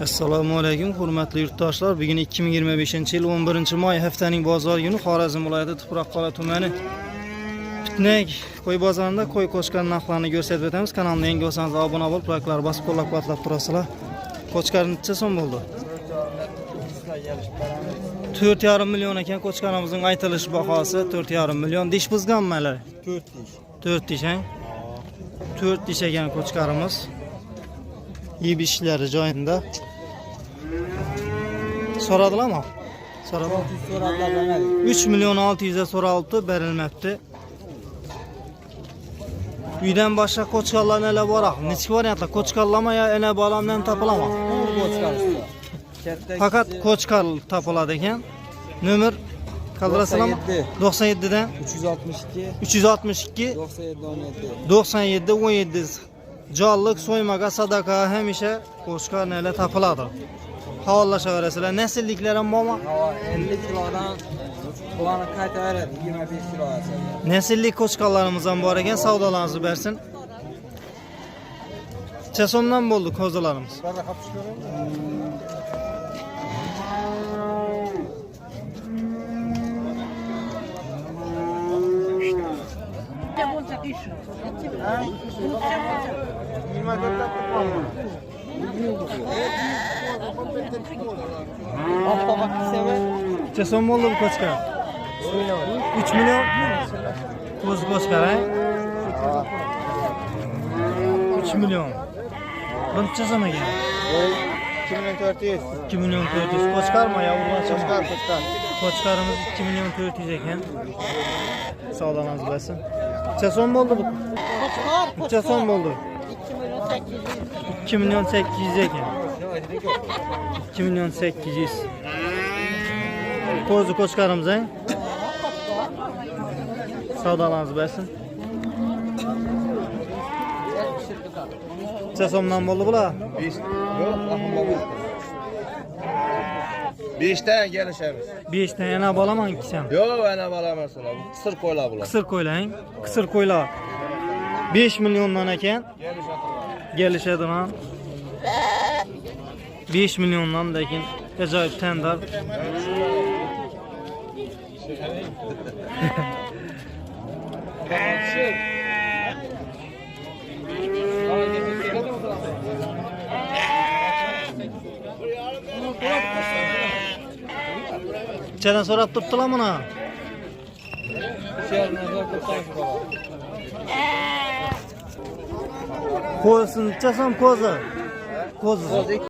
Assalomu alaykum hurmatli yurtdoshlar. Bugun 2025-yil 11-may haftaning bozor kuni Xorazm viloyati Tuproqqal'a tumani Pitnak qo'y bozorida qo'y qo'chqar narxlarini ko'rsatib o'tamiz. Kanalga yangi bo'lsangiz obuna bo'lib, like bosib qo'llab-quvvatlab turasizlar. Qo'chqar necha so'm bo'ldi? 4,5 million ekan qo'chqarimizning aytilish bahosi 4,5 million. Dish buzganmi hali? 4 dish. 4 dish, ha? 4 dish ekan qo'chqarimiz. Yeb ishlari joyida. So'radilarmi? So'radilar. 3 million 600 ga so'ralibdi, berilmabdi. Uydan boshqa qo'chqarlar nelar bor? Necha variantlar? Qo'chqarlama yo ena bolamdan topilaman. Faqat qo'chqar topiladi ekan. Nomer qaldirasizlarmi? 97 dan 362 97 17. Jonliq so'ymaga sadaqa hamisha qo'chqar nelar topiladi. Havolashaverasizlar. Nasilliklar ham bormi? 50 kilodan quvani qaytaveradi 25 kilo asal. Nasillik qo'chqarlarimiz ham bor ekan, savdolarimizni bersin. Necha so'mdan bo'ldi qo'zilarimiz? Necha so'm bo'ldi bu qo'chqar? 3 million. Qo'z qo'chqar, ha? 3 million. Bu necha so'm ekan? 2 million 400. Qo'chqarmi yo urg'ochi? Qo'chqar. Qo'chqarimiz 2 million 400 ekan. Savdolarimiz bo'lsin. Necha so'm bo'ldi bu? Necha so'm bo'ldi? 2 million 800 ekan. 2 million 800. Qo'zi qo'chqarimiz, ha? Savdolarimiz bo'lsin. Necha so'mdan bo'ldi bular? 5. Yo'q, ahmoq. 5 dan kelishamiz. 5 dan yana bolaman ikisam. Yo'q, ana bolamas ular. Qisir qo'ylar bular. Qisir qo'ylar, qisir qo'ylar. 5 milliondan ekan. Kelishadi ha. 5 milliondan lekin ajoyib tender. Nechadan so'rab turibdilar buni? Qo'ysin, necha so'm qo'zi? Qo'zi